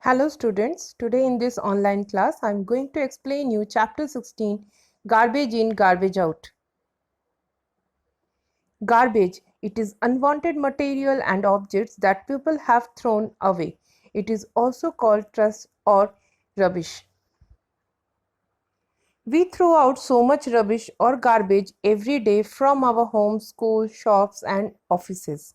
Hello students, today in this online class I am going to explain you chapter 16 Garbage in Garbage out. Garbage, it is unwanted material and objects that people have thrown away. It is also called trash or rubbish. We throw out so much rubbish or garbage every day from our homes, schools, shops and offices.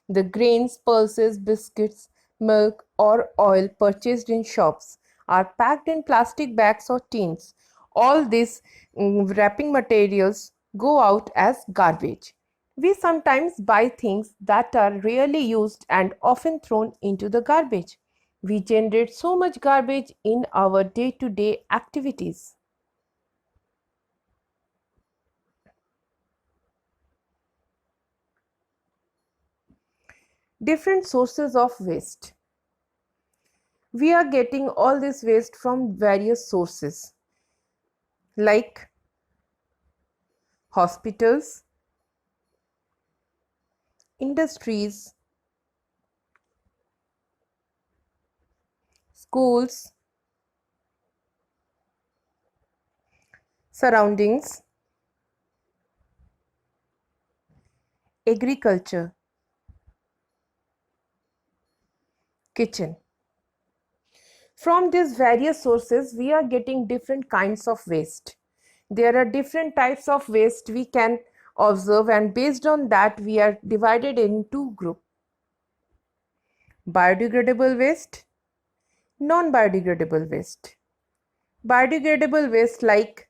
The grains, pulses, biscuits, milk or oil purchased in shops are packed in plastic bags or tins. All these wrapping materials go out as garbage. We sometimes buy things that are rarely used and often thrown into the garbage. We generate so much garbage in our day-to-day activities. Different sources of waste. We are getting all this waste from various sources like hospitals, industries, schools, surroundings, agriculture, kitchen. From these various sources, we are getting different kinds of waste. There are different types of waste we can observe, and based on that, we are divided in two groups: biodegradable waste, non-biodegradable waste. Biodegradable waste like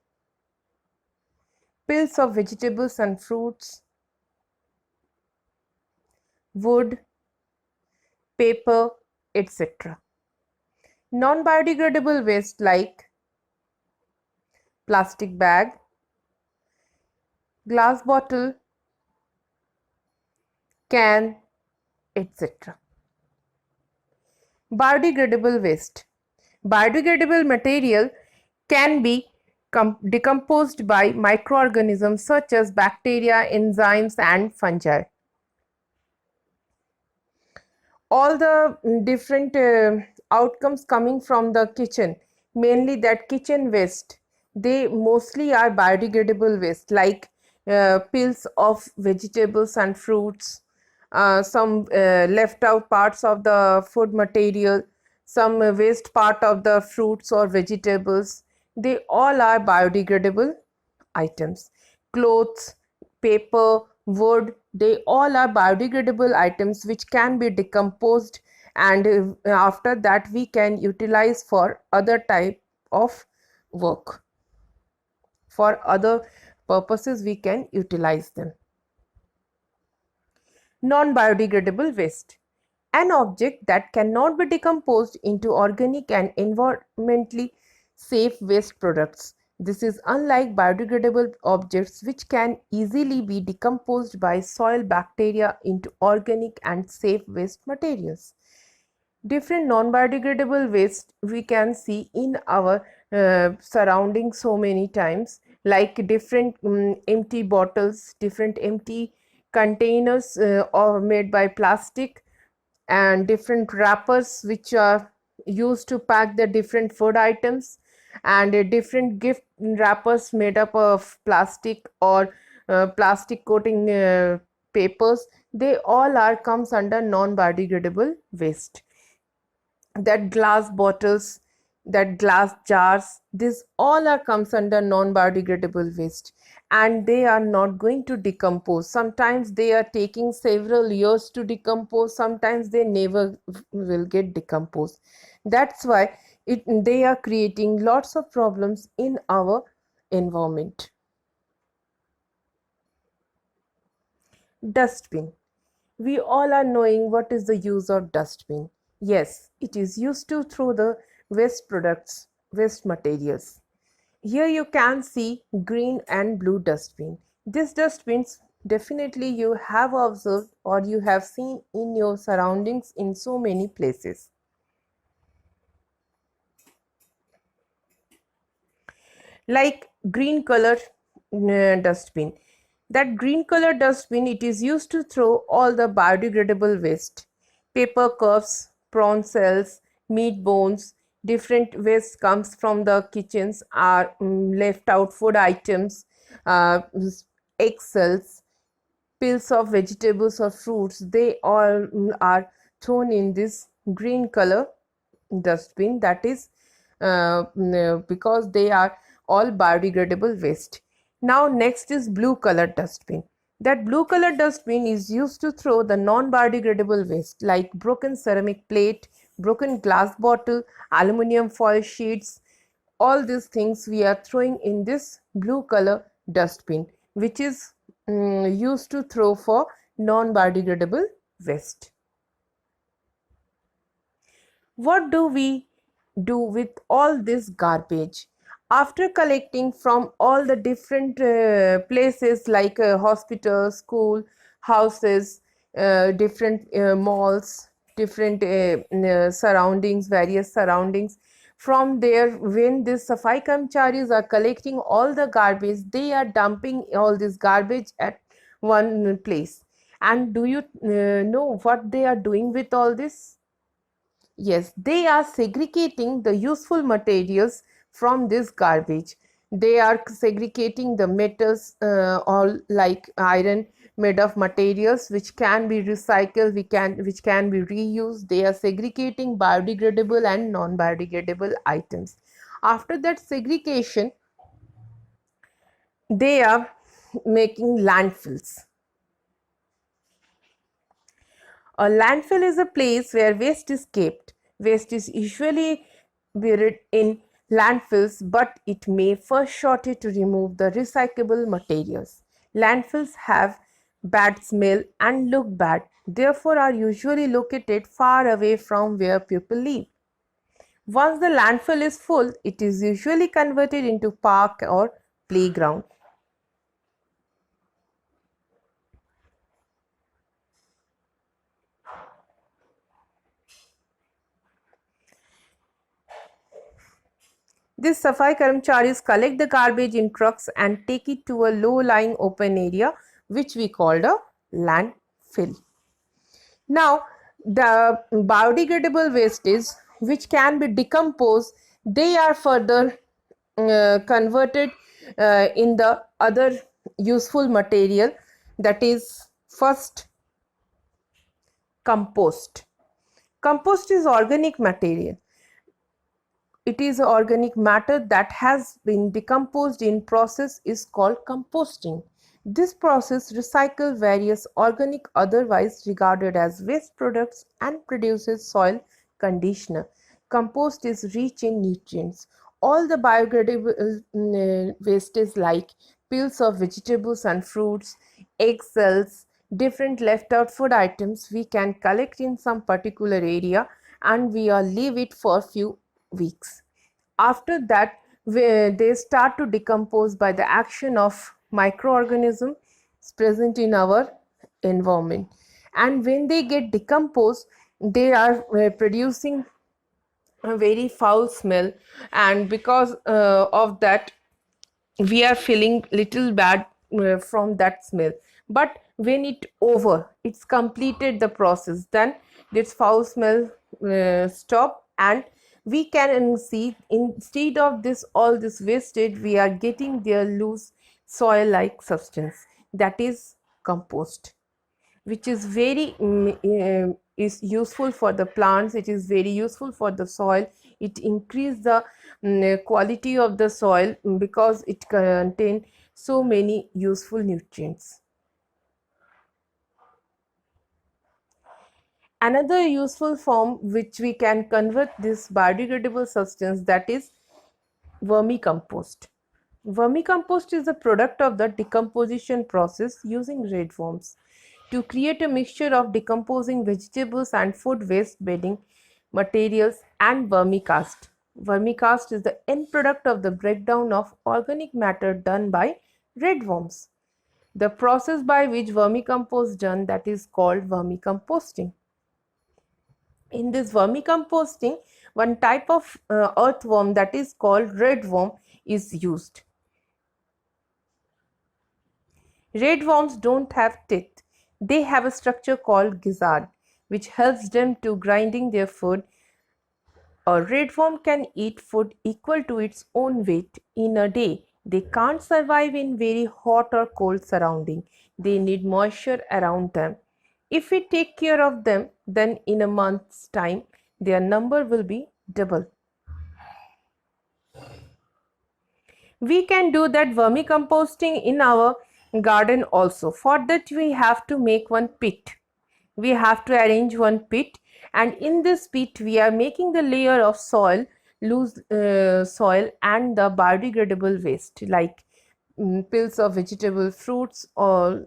peels of vegetables and fruits, wood, paper, etc. Non-biodegradable waste like plastic bag, glass bottle, can, etc. Biodegradable waste. Biodegradable material can be decomposed by microorganisms such as bacteria, enzymes and fungi. All the different outcomes coming from the kitchen, mainly that kitchen waste, they mostly are biodegradable waste like peels of vegetables and fruits, some left out parts of the food material, some waste part of the fruits or vegetables, they all are biodegradable items. Clothes, paper, wood, they all are biodegradable items which can be decomposed, and after that we can utilize for other type of work. For other purposes we can utilize them. Non-biodegradable waste. An object that cannot be decomposed into organic and environmentally safe waste products. This is unlike biodegradable objects which can easily be decomposed by soil bacteria into organic and safe waste materials. Different non-biodegradable waste we can see in our surroundings so many times, like different empty bottles, different empty containers are made by plastic, and different wrappers which are used to pack the different food items, and different gift wrappers made up of plastic or plastic coating papers, they all are comes under non-biodegradable waste. That glass bottles, that glass jars, this all are comes under non-biodegradable waste, and they are not going to decompose. Sometimes they are taking several years to decompose, sometimes they never will get decomposed. That's why they are creating lots of problems in our environment. Dustbin. We all are knowing what is the use of dustbin. Yes, it is used to throw the waste products, waste materials. Here you can see green and blue dustbin. These dustbins definitely you have observed or you have seen in your surroundings in so many places. Like green color dustbin. That green color dustbin, it is used to throw all the biodegradable waste, paper cups, prawn shells, meat bones, different waste comes from the kitchens, are left out food items, uh, egg cells, peels of vegetables or fruits, they all are thrown in this green color dustbin, that is because they are all biodegradable waste. Now next is blue color dustbin. That blue color dustbin is used to throw the non biodegradable waste like broken ceramic plate, broken glass bottle, aluminum foil sheets. All these things we are throwing in this blue color dustbin, which is used to throw for non biodegradable waste. What do we do with all this garbage? After collecting from all the different places like hospitals, school, houses, different malls, different surroundings, various surroundings, from there, when these Safai Karmcharis are collecting all the garbage, they are dumping all this garbage at one place. And do you know what they are doing with all this? Yes, they are segregating the useful materials from this garbage. They are segregating the metals, all like iron, made of materials which can be recycled, which can be reused. They are segregating biodegradable and non-biodegradable items. After that segregation, they are making landfills. A landfill is a place where waste is kept. Waste is usually buried in landfills, but it may first shorted to remove the recyclable materials. Landfills have bad smell and look bad, therefore are usually located far away from where people live. Once the landfill is full, it is usually converted into park or playground. These Safai Karmcharis collect the garbage in trucks and take it to a low-lying open area which we called a landfill. Now, the biodegradable wastes which can be decomposed, they are further converted in the other useful material, that is first compost. Compost is organic material. It is organic matter that has been decomposed in process is called composting. This process recycles various organic otherwise regarded as waste products and produces soil conditioner. Compost is rich in nutrients. All the biodegradable wastes like peels of vegetables and fruits, egg cells, different left out food items we can collect in some particular area and we leave it for few weeks. After that, they start to decompose by the action of microorganisms present in our environment. And when they get decomposed, they are producing a very foul smell, and because of that, we are feeling little bad from that smell. But when it's completed the process, then this foul smell stop, and we can see instead of this all this wastage, we are getting their loose soil like substance, that is compost, which is very is useful for the plants. It is very useful for the soil. It increase the quality of the soil because it contain so many useful nutrients. Another useful form which we can convert this biodegradable substance, that is vermicompost. Vermicompost is a product of the decomposition process using red worms to create a mixture of decomposing vegetables and food waste bedding materials and vermicast. Vermicast is the end product of the breakdown of organic matter done by red worms. The process by which vermicompost is done, that is called vermicomposting. In this vermicomposting, one type of earthworm, that is called red worm, is used. Red worms don't have teeth. They have a structure called gizzard, which helps them to grinding their food A red worm can eat food equal to its own weight in a day. They can't survive in very hot or cold surroundings. They need moisture around them. If we take care of them, then in a month's time, their number will be double. We can do that vermicomposting in our garden also. For that, we have to make one pit. We have to arrange one pit, and in this pit we are making the layer of soil, loose soil, and the biodegradable waste like peels of vegetable, fruits, or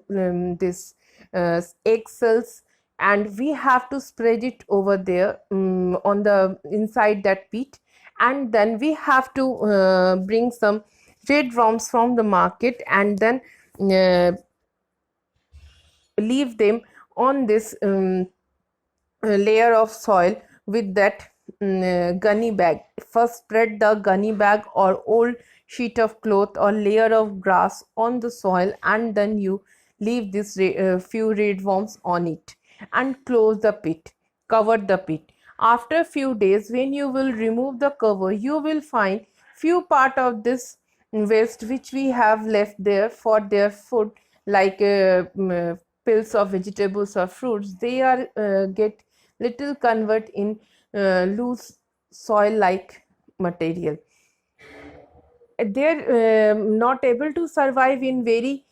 this egg cells, and we have to spread it over there on the inside that pit. And then we have to bring some red worms from the market, and then uh, leave them on this layer of soil with that gunny bag. First spread the gunny bag or old sheet of cloth or layer of grass on the soil, and then you leave this few red worms on it and close the pit, cover the pit. After few days, when you will remove the cover, you will find few part of this waste which we have left there for their food, like pills of vegetables or fruits. They are get little convert in loose soil like material. They're not able to survive in very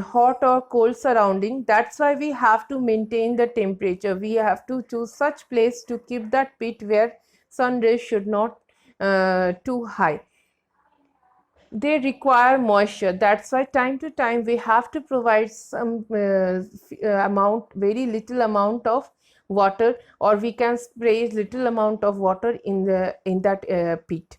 hot or cold surrounding. That's why we have to maintain the temperature. We have to choose such place to keep that pit where sun rays should not too high. They require moisture. That's why time to time we have to provide some amount, very little amount of water, or we can spray little amount of water in that pit.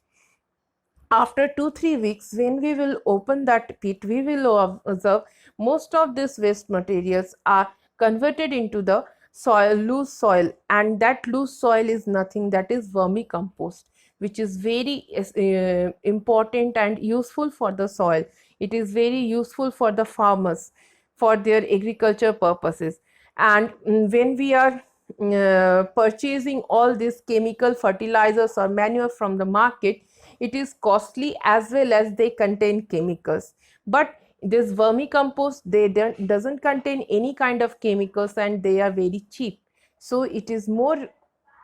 After 2-3 weeks, when we will open that pit, we will observe most of these waste materials are converted into the soil, loose soil, and that loose soil is nothing, that is vermicompost, which is very important and useful for the soil. It is very useful for the farmers for their agriculture purposes. And when we are purchasing all these chemical fertilizers or manure from the market, it is costly as well as they contain chemicals. But this vermicompost, they doesn't contain any kind of chemicals, and they are very cheap. So it is more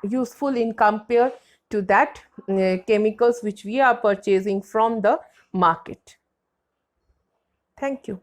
useful in compare to that chemicals which we are purchasing from the market. Thank you.